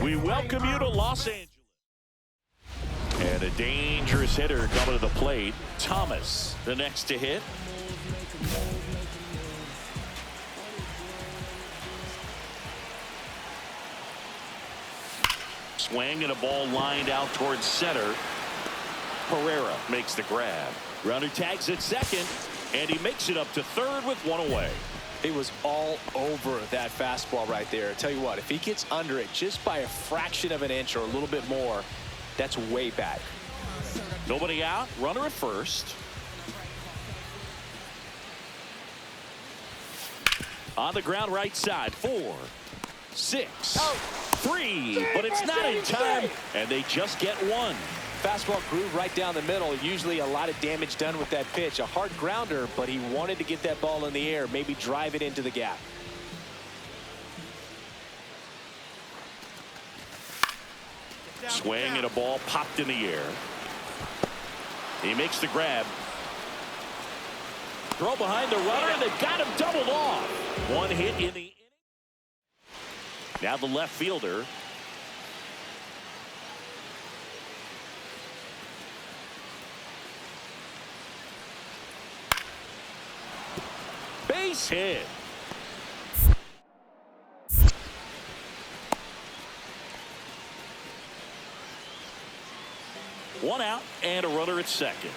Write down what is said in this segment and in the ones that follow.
We welcome you to Los Angeles. And a dangerous hitter coming to the plate. Thomas, the next to hit. Swing and a ball lined out towards center. Pereira makes the grab. Runner tags at second, and he makes it up to third with one away. He was all over that fastball right there. I tell you what, if he gets under it just by a fraction of an inch or a little bit more, that's way back. Nobody out, runner at first. On the ground right side, 4, 6, 3, but it's not in time, and they just get one. Fastball groove right down the middle. Usually a lot of damage done with that pitch. A hard grounder, but he wanted to get that ball in the air, maybe drive it into the gap. Swing and a ball popped in the air. He makes the grab. Throw behind the runner, and they've got him doubled off. One hit in the inning. Now the left fielder. Base hit. One out and a runner at second.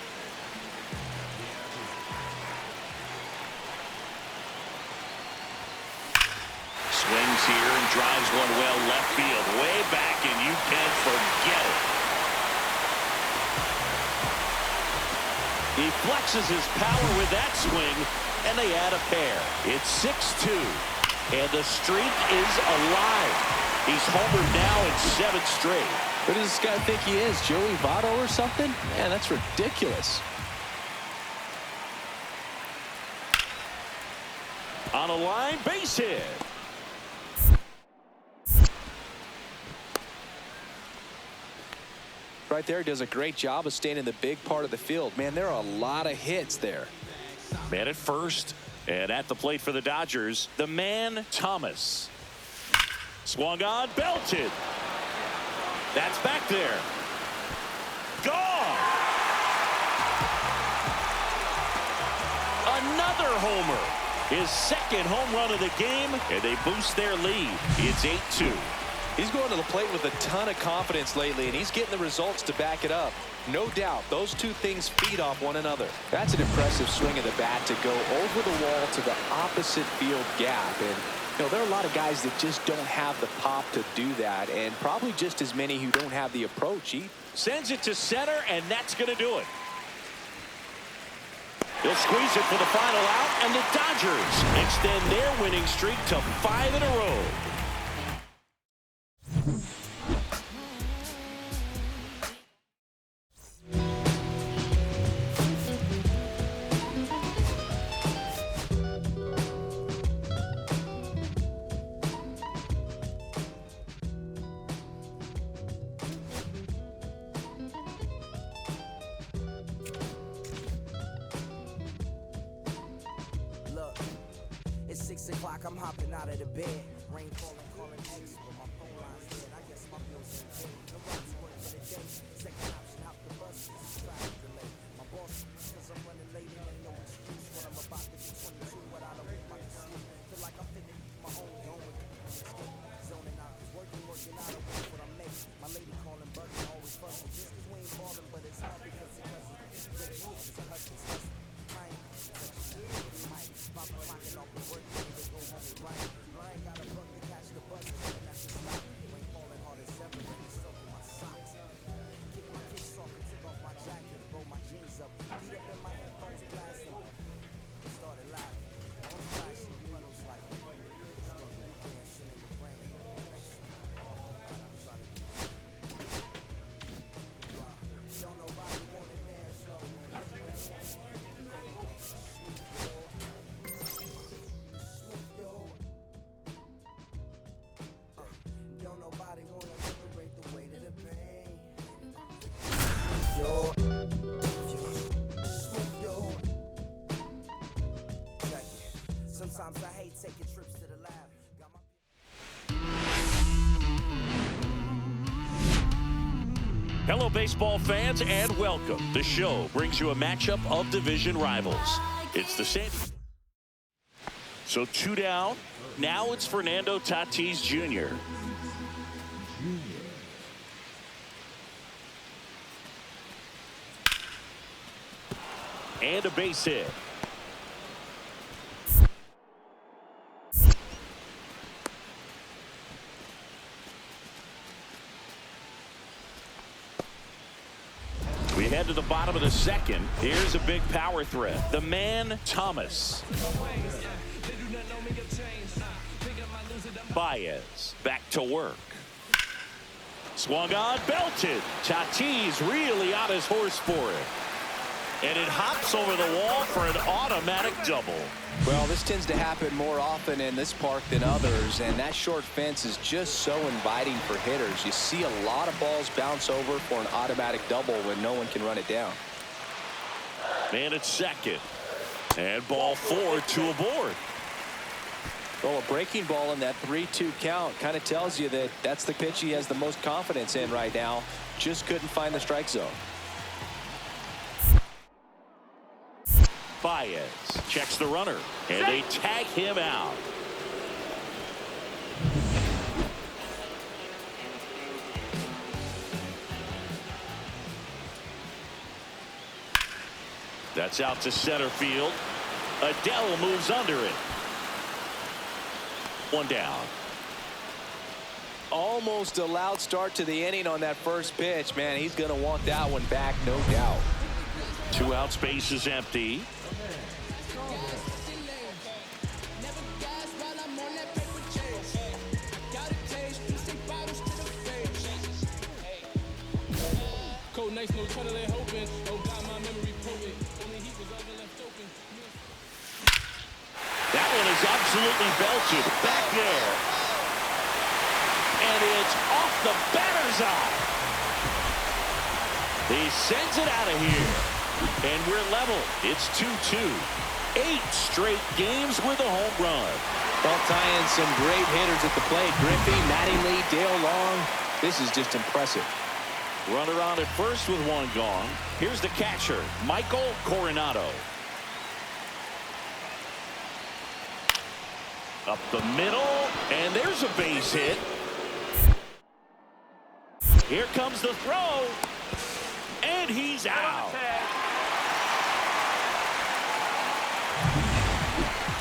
Swings here and drives one well left field, way back, and you can forget it. He flexes his power with that swing, and they add a pair. It's 6-2, and the streak is alive. He's homered now in 7 straight. Who does this guy think he is, Joey Votto or something? Man, that's ridiculous. On a line, base hit. Right there, does a great job of staying in the big part of the field. Man, there are a lot of hits there. Man at first, and at the plate for the Dodgers, the man Thomas. Swung on, belted. That's back there. Gone. Another homer. His second home run of the game, and they boost their lead. It's 8-2. He's going to the plate with a ton of confidence lately, and he's getting the results to back it up. No doubt, those two things feed off one another. That's an impressive swing of the bat to go over the wall to the opposite field gap. And, you know, there are a lot of guys that just don't have the pop to do that, and probably just as many who don't have the approach. He sends it to center, and that's going to do it. He'll squeeze it for the final out, and the Dodgers extend their winning streak to 5 in a row. It's 6 o'clock, I'm hopping out of the bed. Rain falling, calling X, but my phone line's dead. I guess my bills ain't paid. No ride to work for the day. Second option, hop the bus, it's traffic delay. My boss, cause I'm running late and ain't no excuse. When I'm about to be 22, what I don't want my sleep. Feel like I'm finna eat my own home with escape. Zoning out, cause working out, I work what I make. My lady calling, bugging, always fussing. Just cause we ain't ballin', but it's hard because it doesn't. Get it moved, it's a hush, it's hustle. Pop clocking off the work, they go home and right. I ain't got a buck to catch the bus, and that's the stop. Rain falling hard as ever, and it's soaking my socks. Kick my kicks off and take off my jacket, roll my jeans up, beat up in my headphones, blasting. Started live, I'm flashing, puddles like dancing in the rain. Don't nobody wanna dance, so don't nobody wanna liberate the weight of the pain. Yo, check it. Sometimes I hate taking trips to the lab. Got my Hello, baseball fans, and welcome. The show brings you a matchup of division rivals. It's the same. So 2 down. Now it's Fernando Tatis Jr. And a base hit. We head to the bottom of the second. Here's a big power threat. The man, Thomas. Baez back to work. Swung on, belted. Tatis really on his horse for it. And it hops over the wall for an automatic double. Well, this tends to happen more often in this park than others, and that short fence is just so inviting for hitters. You see a lot of balls bounce over for an automatic double when no one can run it down. Man at second. And ball 4, 2 aboard. Well, a breaking ball in that 3-2 count kind of tells you that that's the pitch he has the most confidence in right now. Just couldn't find the strike zone. Baez checks the runner, and they tag him out. That's out to center field. Adele moves under it. 1 down. Almost a loud start to the inning on that first pitch. Man, he's going to want that one back, no doubt. 2 out, space is empty. That one is absolutely belted back there. And it's off the batter's eye. He sends it out of here. And we're level. It's 2-2. 8 straight games with a home run. Well, tying some great hitters at the plate. Griffey, Mattingly, Dale Long. This is just impressive. Runner on at first with 1 gone. Here's the catcher, Michael Coronado. Up the middle, and there's a base hit. Here comes the throw, and he's out.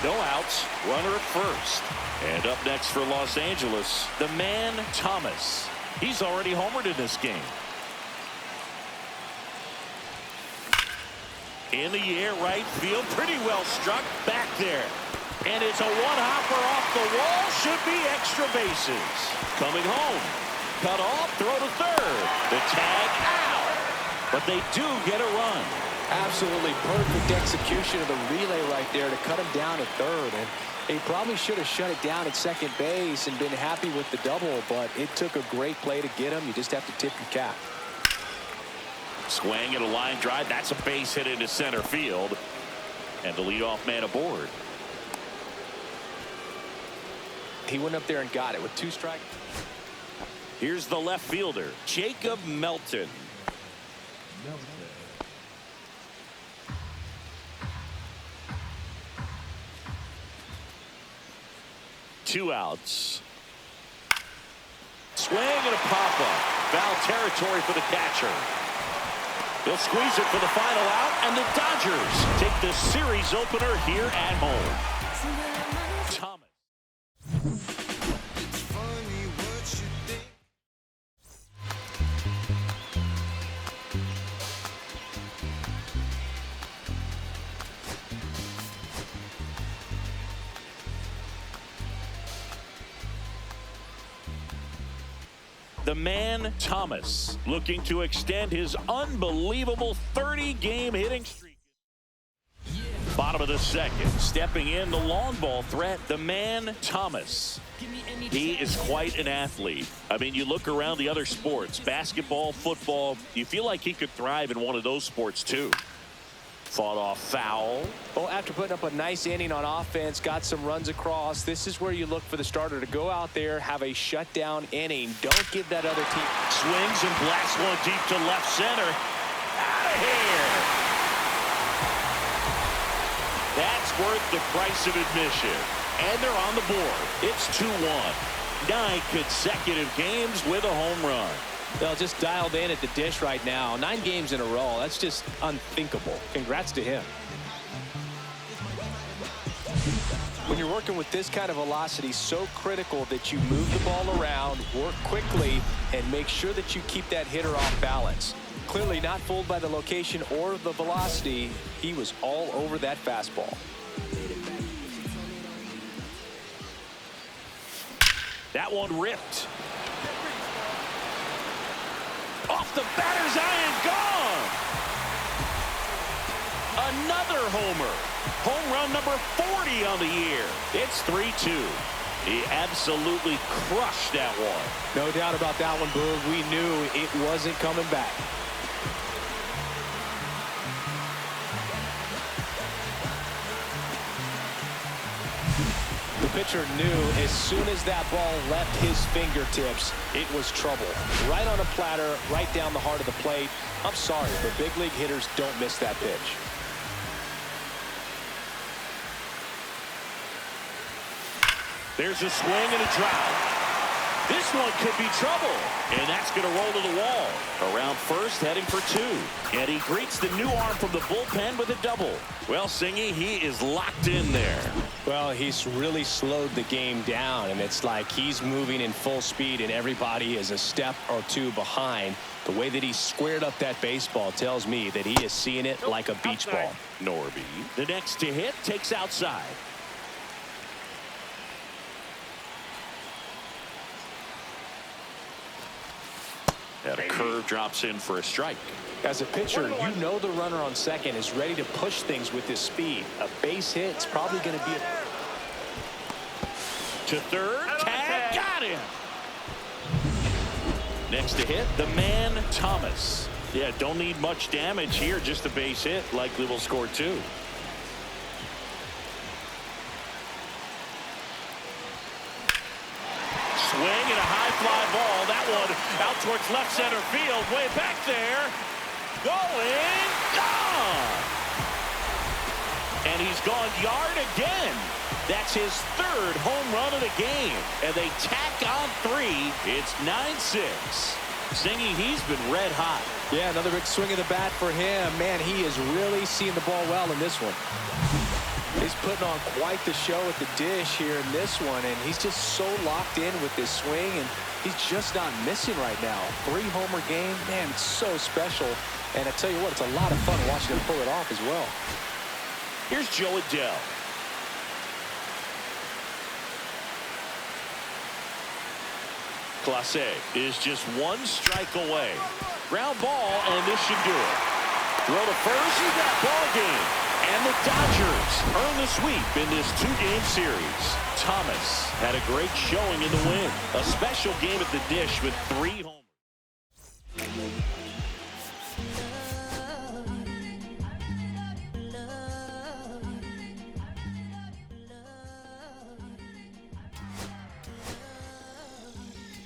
No outs, runner at first. And up next for Los Angeles, the man, Thomas. He's already homered in this game. In the air, right field, pretty well struck back there. And it's a one-hopper off the wall, should be extra bases. Coming home, cut off, throw to third. The tag out, but they do get a run. Absolutely perfect execution of the relay right there to cut him down at third. And he probably should have shut it down at second base and been happy with the double, but it took a great play to get him. You just have to tip your cap. Swing and a line drive. That's a base hit into center field. And the leadoff man aboard. He went up there and got it with 2 strikes. Here's the left fielder, Jacob Melton. 2 outs. Swing and a pop-up. Foul territory for the catcher. He'll squeeze it for the final out, and the Dodgers take the series opener here at home. Thomas. The man, Thomas, looking to extend his unbelievable 30-game hitting streak. Bottom of the second, stepping in the long ball threat, the man, Thomas. He is quite an athlete. I mean, you look around the other sports, basketball, football, you feel like he could thrive in one of those sports too. Fought off foul. Well, after putting up a nice inning on offense, got some runs across, this is where you look for the starter to go out there, have a shutdown inning. Don't give that other team. Swings and blasts one deep to left center. Out of here. That's worth the price of admission. And they're on the board. It's 2-1. 9 consecutive games with a home run. They'll just dialed in at the dish right now. 9 games in a row. That's just unthinkable. Congrats to him. When you're working with this kind of velocity, so critical that you move the ball around, work quickly, and make sure that you keep that hitter off balance. Clearly not fooled by the location or the velocity. He was all over that fastball. That one ripped. Off the batter's iron, gone. Another homer. Home run number 40 on the year. It's 3-2. He absolutely crushed that one. No doubt about that one, Boog. We knew it wasn't coming back. The pitcher knew as soon as that ball left his fingertips, it was trouble. Right on a platter, right down the heart of the plate. I'm sorry, but big league hitters don't miss that pitch. There's a swing and a drive. This one could be trouble, and that's going to roll to the wall. Around first, heading for 2. And he greets the new arm from the bullpen with a double. Well, Singy, he is locked in there. Well, he's really slowed the game down, and it's like he's moving in full speed, and everybody is a step or 2 behind. The way that he squared up that baseball tells me that he is seeing it like a beach ball. Norby, the next to hit, takes outside. And a curve drops in for a strike. As a pitcher, you know the runner on second is ready to push things with his speed. A base hit's probably going to be to third. Tag, got him. Next to hit, the man Thomas. Yeah, don't need much damage here, just a base hit. Likely will score 2. Swing and a high fly ball. That one out towards left center field. Way back there. Going. Gone. And he's gone yard again. That's his 3rd home run of the game. And they tack on 3. It's 9-6. Singy, he's been red hot. Yeah, another big swing of the bat for him. Man, he is really seeing the ball well in this one. He's putting on quite the show at the dish here in this one, and he's just so locked in with this swing, and he's just not missing right now. 3-homer game, man, it's so special. And I tell you what, it's a lot of fun watching him pull it off as well. Here's Joe Adele. Clase is just 1 strike away. Ground ball, and this should do it. Throw to first, you got ball game. And the Dodgers earn the sweep in this 2-game series. Thomas had a great showing in the win. A special game at the dish with 3 homers.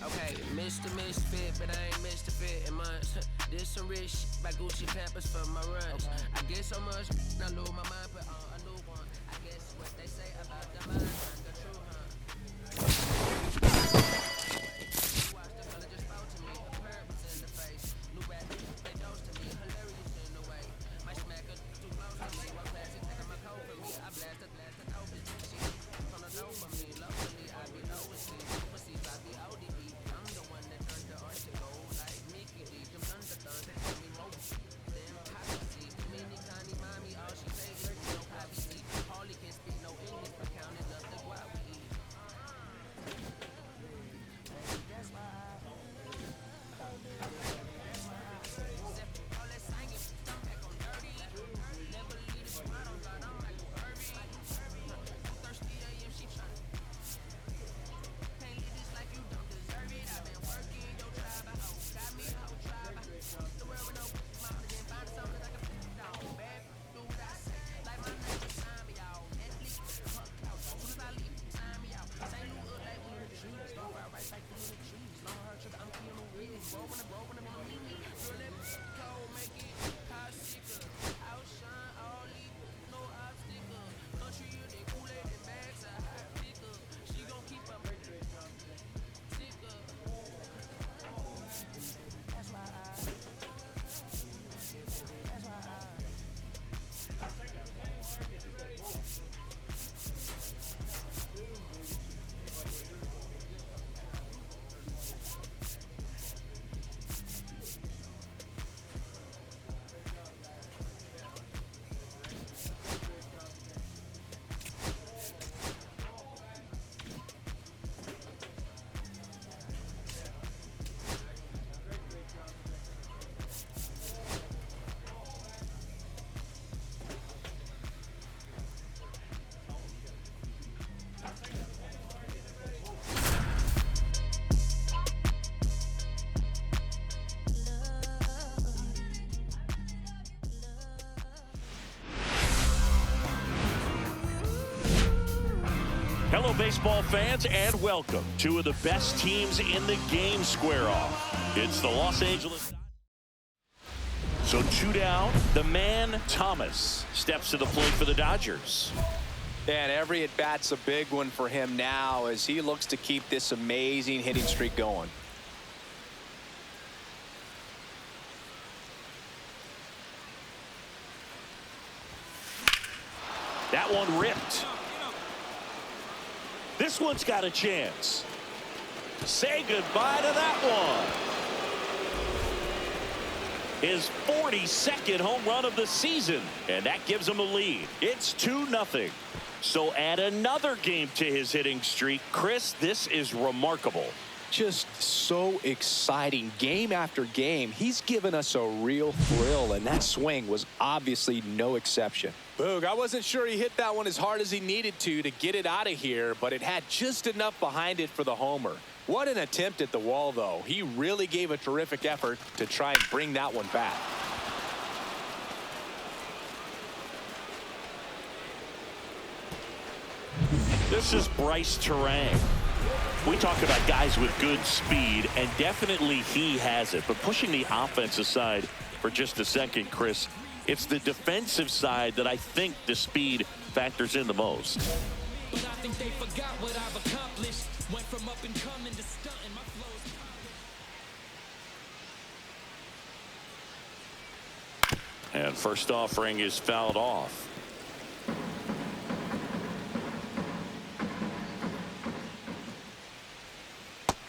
Okay, Mr. Misfit, but I ain't Mr. Fit in months. This some rich shit by Gucci Pampers for my runs. I get so much, I lose my mind, put on a new one. I guess what they say about the mind, the true, Watch the fella just spoke to me, a purpose in the face. New rap, they dose to me, hilarious in the way. My smacker too close to me, one classic, taking my coat for me. I blast it open, she on the low for me. Locally, I be overseas, overseas, I be ODB. I'm the one that turned the art to gold, like Mickey D. Them thunder tell me more. Damn, I see, mini tiny mommy, all she say is no Hello, baseball fans, and welcome. Two of the best teams in the game square off. It's the Los Angeles. So 2 down, the man Thomas steps to the plate for the Dodgers. And every at-bat's a big one for him now as he looks to keep this amazing hitting streak going. That one ripped. This one's got a chance. Say goodbye to that one. His 42nd home run of the season, and that gives him a lead. It's 2-0. So add another game to his hitting streak. Chris, this is remarkable. Just so exciting game after game. He's given us a real thrill, and that swing was obviously no exception. Boog, I wasn't sure he hit that one as hard as he needed to get it out of here, but it had just enough behind it for the homer. What an attempt at the wall, though. He really gave a terrific effort to try and bring that one back. This is Bryce Terang. We talk about guys with good speed, and definitely he has it. But pushing the offense aside for just a second, Chris, it's the defensive side that I think the speed factors in the most. But I think they forgot what I've accomplished. Went from up and coming to stunting. My flows. And first offering is fouled off.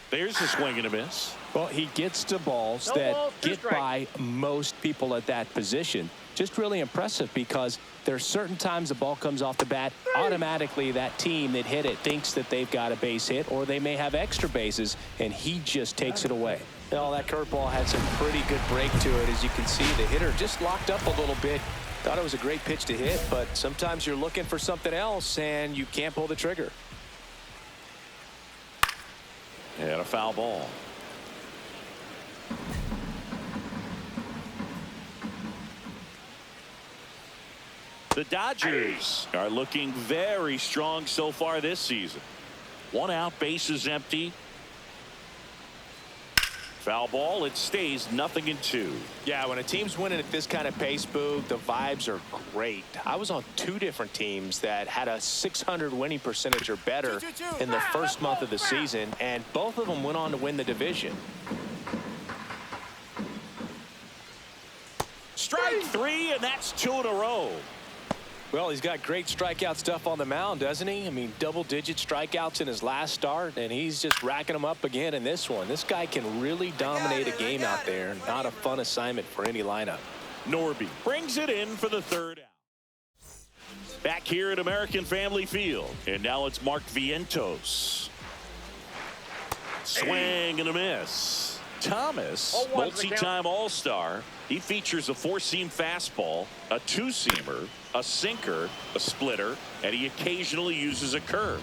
There's a swing and a miss. Well, he gets to balls that get by most people at that position. Just really impressive because there's certain times the ball comes off the bat, automatically that team that hit it thinks that they've got a base hit or they may have extra bases, and he just takes it away. Well, that curveball had some pretty good break to it. As you can see, the hitter just locked up a little bit. Thought it was a great pitch to hit, but sometimes you're looking for something else and you can't pull the trigger. And a foul ball. The Dodgers are looking very strong so far this season. 1 out, bases empty. Foul ball, it stays 0-2. Yeah, when a team's winning at this kind of pace, Boog, the vibes are great. I was on 2 different teams that had a 600 winning percentage or better in the first month of the season, and both of them went on to win the division. Strike 3, and that's 2 in a row. Well, he's got great strikeout stuff on the mound, doesn't he? I mean, double-digit strikeouts in his last start, and he's just racking them up again in this one. This guy can really dominate a game out there. Not a fun assignment for any lineup. Norby brings it in for the 3rd out. Back here at American Family Field, and now it's Mark Vientos. Swing and a miss. Thomas, multi-time All-Star. He features a 4-seam fastball, a 2-seamer, a sinker, a splitter, and he occasionally uses a curve.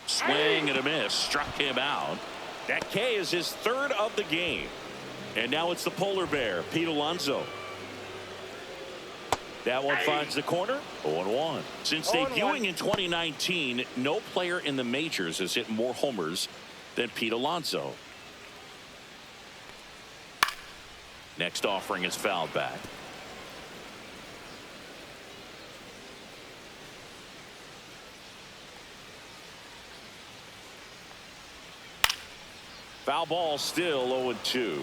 Swing and a miss, struck him out. That K is his 3rd of the game. And now it's the polar bear, Pete Alonso. That one finds the corner, 0-1. Since debuting in 2019, no player in the majors has hit more homers than Pete Alonso. Next offering is fouled back. Foul ball, still 0-2.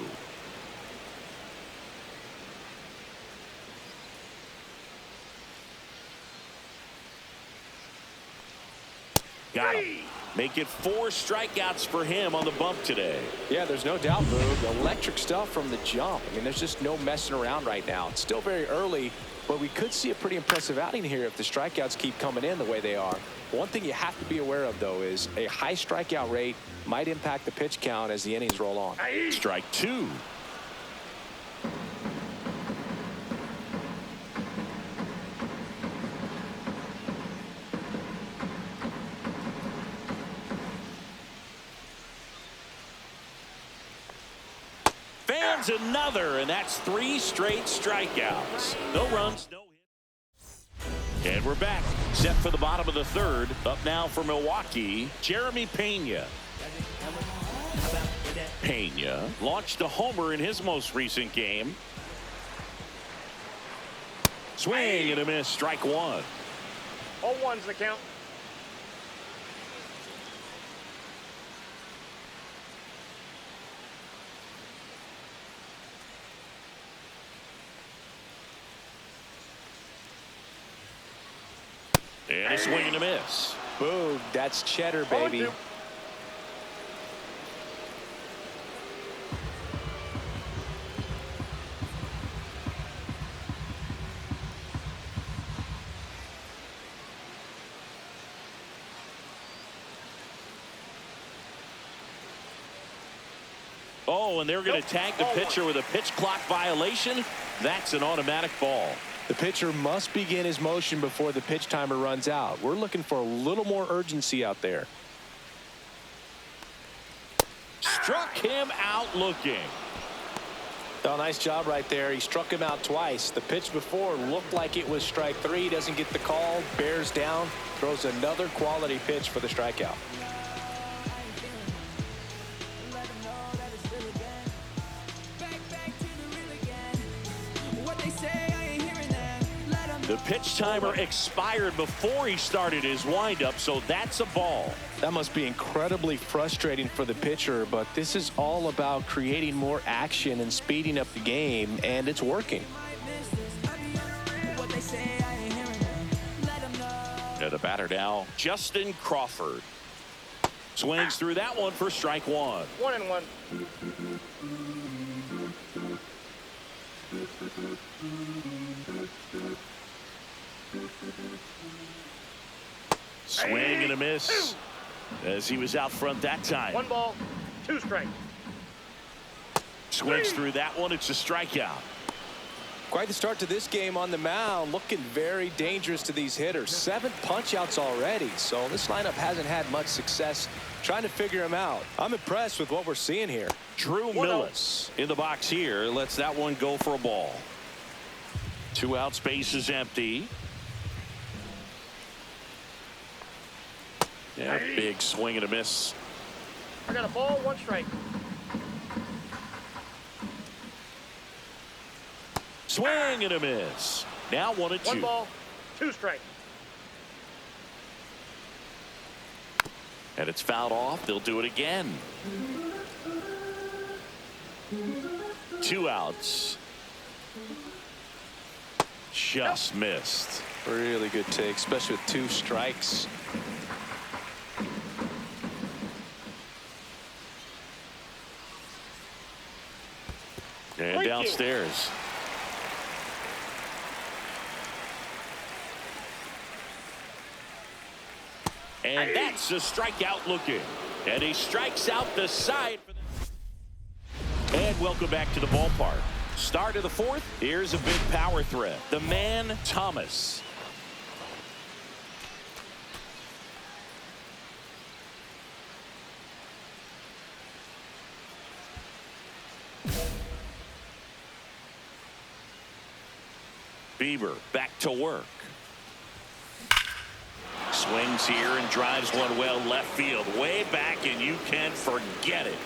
Got him. Make it 4 strikeouts for him on the bump today. Yeah, there's no doubt, Boog. Electric stuff from the jump. I mean, there's just no messing around right now. It's still very early, but we could see a pretty impressive outing here if the strikeouts keep coming in the way they are. One thing you have to be aware of, though, is a high strikeout rate might impact the pitch count as the innings roll on. Strike 2. Fans another, and that's 3 straight strikeouts. No runs, no hits. And we're back. Set for the bottom of the third. Up now for Milwaukee, Jeremy Pena. Pena launched a homer in his most recent game. Swing and a miss. Strike one. 0-1's the count. And a swing and a miss. Boom. That's cheddar, baby. 0-2. Oh, and they're going to tag the pitcher with a pitch clock violation. That's an automatic ball. The pitcher must begin his motion before the pitch timer runs out. We're looking for a little more urgency out there. Struck him out looking. Oh, nice job right there. He struck him out twice. The pitch before looked like it was strike three. Doesn't get the call. Bears down. Throws another quality pitch for the strikeout. The pitch timer expired before he started his windup, so that's a ball. That must be incredibly frustrating for the pitcher, but this is all about creating more action and speeding up the game, and it's working. And the batter now, Justin Crawford. Swings through that one for strike one. 1-1. Swing and a miss as he was out front that time. 1 ball, 2 strikes. Swings through that one. It's a strikeout. Quite the start to this game on the mound. Looking very dangerous to these hitters. 7 punch-outs already, so this lineup hasn't had much success trying to figure him out. I'm impressed with what we're seeing here. Drew Millis in the box here. Lets that one go for a ball. 2 out, space is empty. Yeah, big swing and a miss. I got a ball, 1 strike. Swing and a miss. Now 1-2. 1 ball, 2 strikes. And it's fouled off. They'll do it again. 2 outs. Just missed. Really good take, especially with 2 strikes. And downstairs. And that's a strikeout looking. And he strikes out the side. And welcome back to the ballpark. Start of the 4th. Here's a big power threat. The man, Thomas. Bieber back to work. Swings here and drives one well left field. Way back, and you can forget it.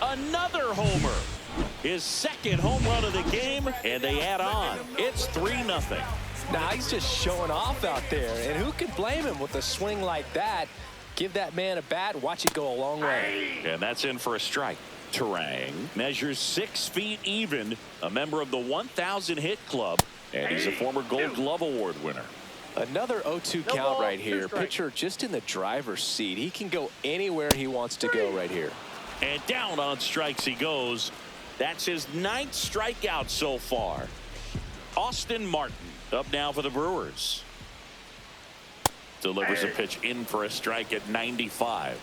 Another homer. His 2nd home run of the game, and they add on. It's 3-0. Now he's just showing off out there, and who can blame him with a swing like that? Give that man a bat, watch it go a long way. And that's in for a strike. Terang measures 6 feet even, a member of the 1,000 hit club, and he's a former Gold Glove Award winner. Another 0-2 count right here. Pitcher just in the driver's seat. He can go anywhere he wants to go right here. And down on strikes he goes. That's his 9th strikeout so far. Austin Martin up now for the Brewers. Delivers a pitch in for a strike at 95.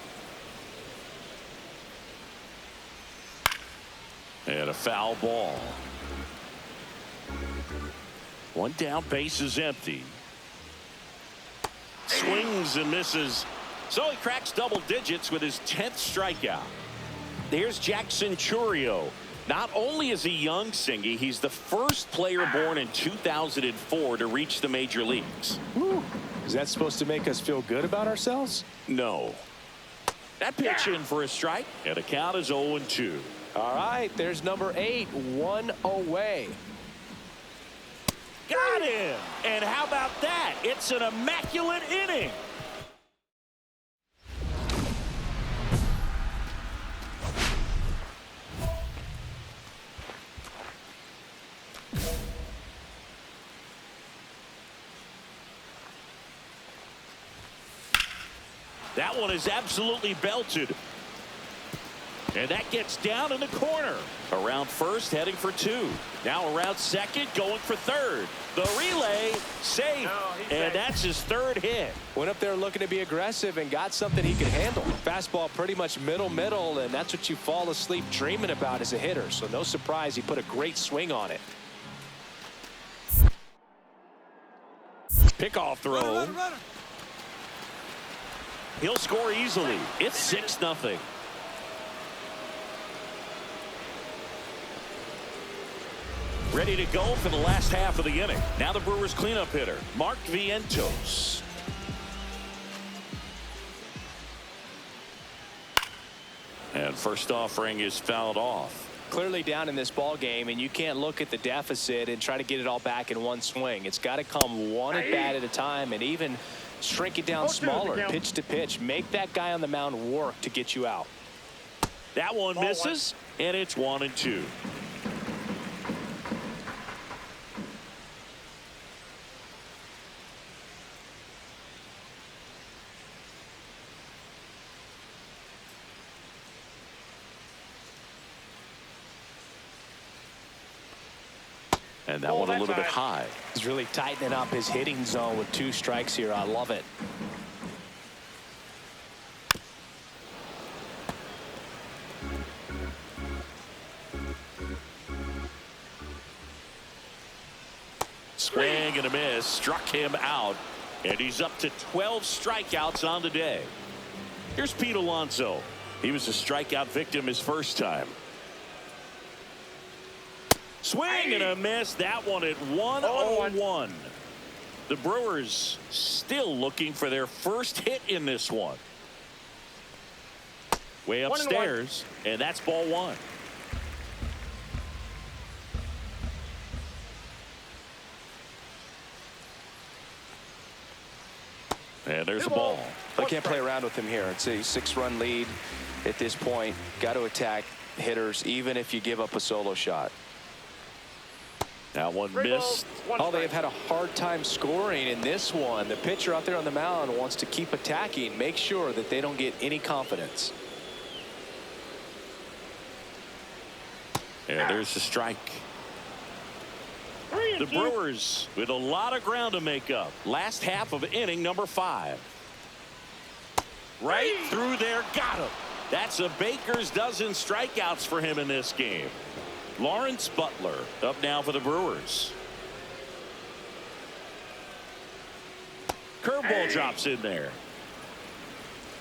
And a foul ball. 1 down, base is empty. Swings and misses. So he cracks double digits with his 10th strikeout. Here's Jackson Churio Not only is he young, Singy, he's the first player born in 2004 to reach the major leagues. Woo. Is that supposed to make us feel good about ourselves? No. That pitch in for a strike, and the count is 0-2. All right, there's number 8, 1 away. Got him! And how about that? It's an immaculate inning. That one is absolutely belted. And that gets down in the corner. Around first, heading for 2. Now around second, going for third. The relay, safe. And that's his 3rd hit. Went up there looking to be aggressive and got something he could handle. Fastball pretty much middle, and that's what you fall asleep dreaming about as a hitter. So no surprise he put a great swing on it. Pickoff throw. He'll score easily. It's 6-0. Ready to go for the last half of the inning. Now the Brewers cleanup hitter, Mark Vientos. And first offering is fouled off. Clearly down in this ball game, and you can't look at the deficit and try to get it all back in one swing. It's got to come one at bat at a time, and even shrink it down smaller, pitch to pitch. Make that guy on the mound work to get you out. That one misses, and it's 1-2. And that one a little bit high. He's really tightening up his hitting zone with 2 strikes here. I love it. Swing and a miss. Struck him out. And he's up to 12 strikeouts on the day. Here's Pete Alonso. He was a strikeout victim his first time. Swing and a miss. That one at 1-0-1. The Brewers still looking for their first hit in this one. Way upstairs, and that's ball 1. And there's a ball. I can't play around with him here. It's a 6-run lead at this point. Got to attack hitters even if you give up a solo shot. That one missed. Oh, they have had a hard time scoring in this one. The pitcher out there on the mound wants to keep attacking, make sure that they don't get any confidence. And there's the strike. The Brewers with a lot of ground to make up. Last half of inning number 5. Right through there, got him. That's a baker's dozen strikeouts for him in this game. Lawrence Butler up now for the Brewers. Curveball drops in there.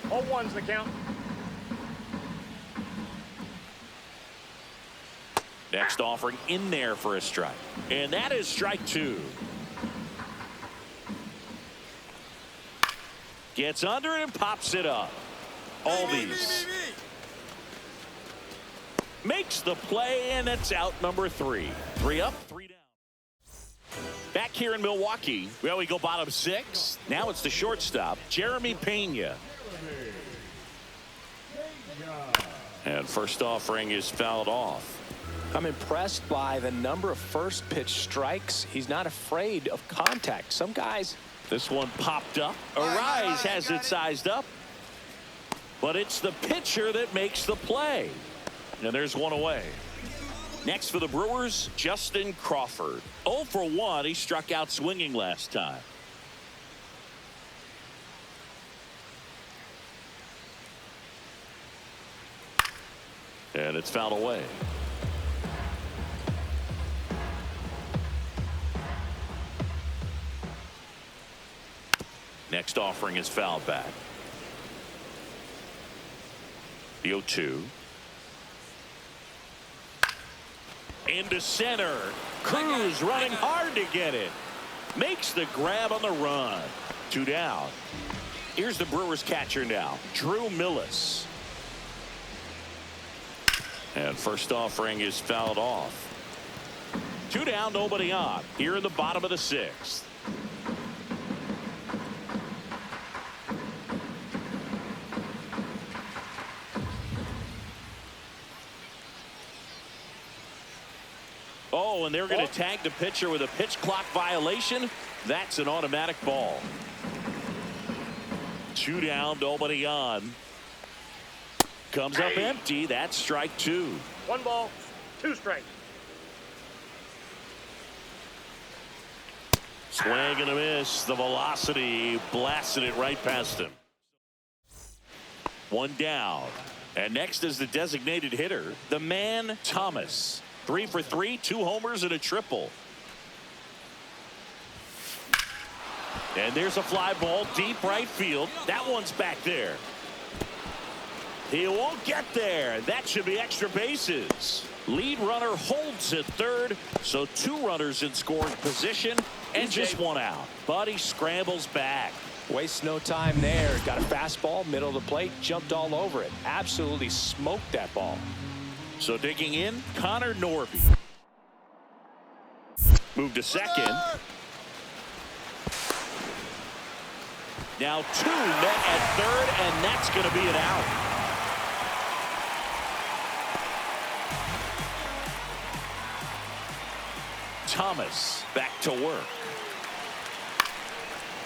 0-1's the count. Next offering in there for a strike. And that is strike 2. Gets under it and pops it up. Albies makes the play, and it's out number 3. 3 up, 3 down. Back here in Milwaukee, well, we go bottom 6. Now it's the shortstop, Jeremy Pena. And first offering is fouled off. I'm impressed by the number of first pitch strikes. He's not afraid of contact. Some guys. This one popped up. Arise has it sized up. But it's the pitcher that makes the play. And there's one away. Next for the Brewers, Justin Crawford. 0 for 1. He struck out swinging last time. And it's fouled away. Next offering is fouled back. The 0-2. into center. Cruz running hard to get it. Makes the grab on the run. 2 down. Here's the Brewers catcher now, Drew Millis. And first offering is fouled off. 2 down, nobody on. Here in the bottom of the 6th. Oh, and they're going to tag the pitcher with a pitch clock violation. That's an automatic ball. 2 down, nobody on. Comes up empty. That's strike 2. 1 ball, 2 strikes. Swing and a miss. The velocity blasted it right past him. 1 down. And next is the designated hitter, the man Thomas. 3 for 3, 2 homers and a triple. And there's a fly ball deep right field. That one's back there. He won't get there. That should be extra bases. Lead runner holds at third, so 2 runners in scoring position and just 1 out. But he scrambles back. Wastes no time there. Got a fastball, middle of the plate, jumped all over it. Absolutely smoked that ball. So digging in, Connor Norby. Move to second. Now 2 met at third, and that's going to be an out. Thomas back to work.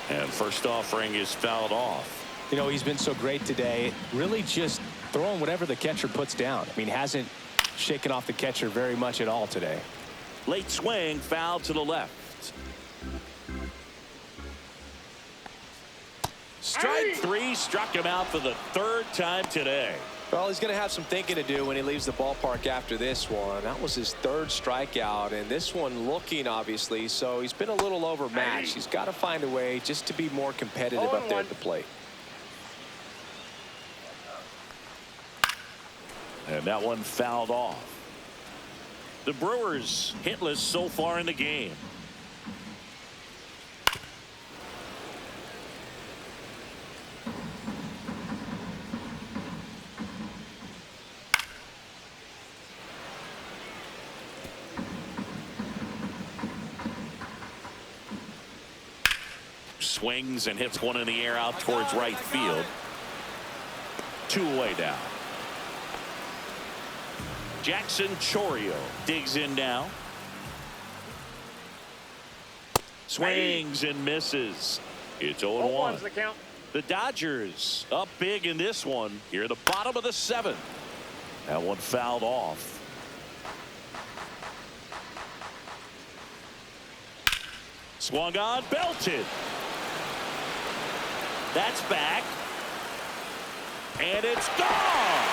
And first offering is fouled off. You know, he's been so great today. Really just throwing whatever the catcher puts down. I mean, hasn't shaken off the catcher very much at all today. Late swing, foul to the left. Strike 3, struck him out for the 3rd time today. Well, he's going to have some thinking to do when he leaves the ballpark after this one. That was his 3rd strikeout, and this one looking, obviously, so he's been a little overmatched. He's got to find a way just to be more competitive up there at the plate. And that one fouled off. The Brewers hitless so far in the game. Swings and hits one in the air out towards right field. 2 away now. Jackson Chourio digs in now. Swings and misses. It's 0-1. The count. The Dodgers up big in this one. Here at the bottom of the 7th. That one fouled off. Swung on, belted. That's back. And it's gone.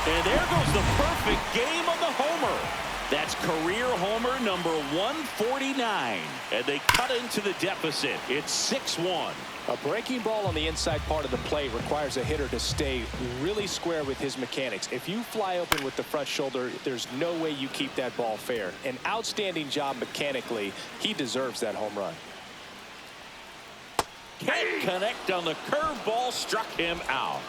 And there goes the perfect game of the homer. That's career homer number 149. And they cut into the deficit. It's 6-1. A breaking ball on the inside part of the plate requires a hitter to stay really square with his mechanics. If you fly open with the front shoulder, there's no way you keep that ball fair. An outstanding job mechanically. He deserves that home run. Can't connect on the curveball, struck him out.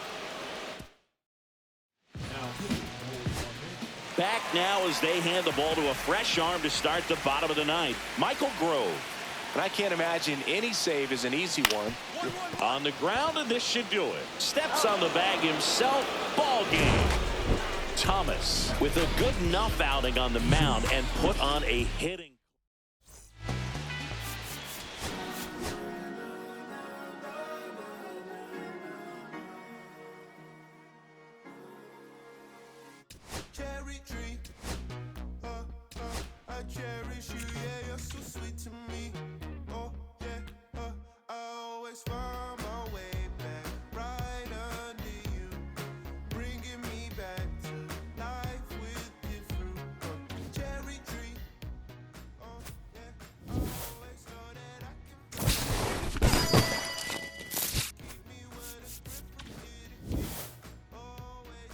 Back now as they hand the ball to a fresh arm to start the bottom of the 9th. Michael Grove. And I can't imagine any save is an easy one. On the ground, and this should do it. Steps on the bag himself. Ball game. Thomas with a good enough outing on the mound and put on a hitting. Cherry tree, I cherish you, yeah, you're so sweet to me. Oh yeah, I always find my way back right under you, bringing me back to life with your fruit. Cherry tree, oh yeah, I always know that I can keep me with a grip from here to here. Always.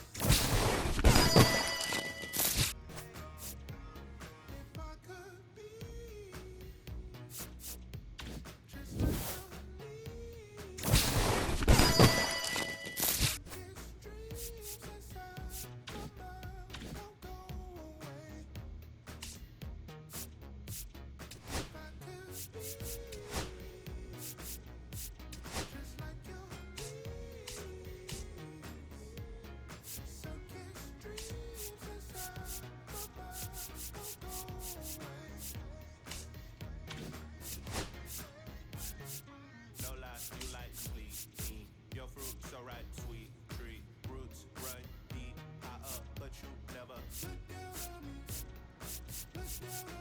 till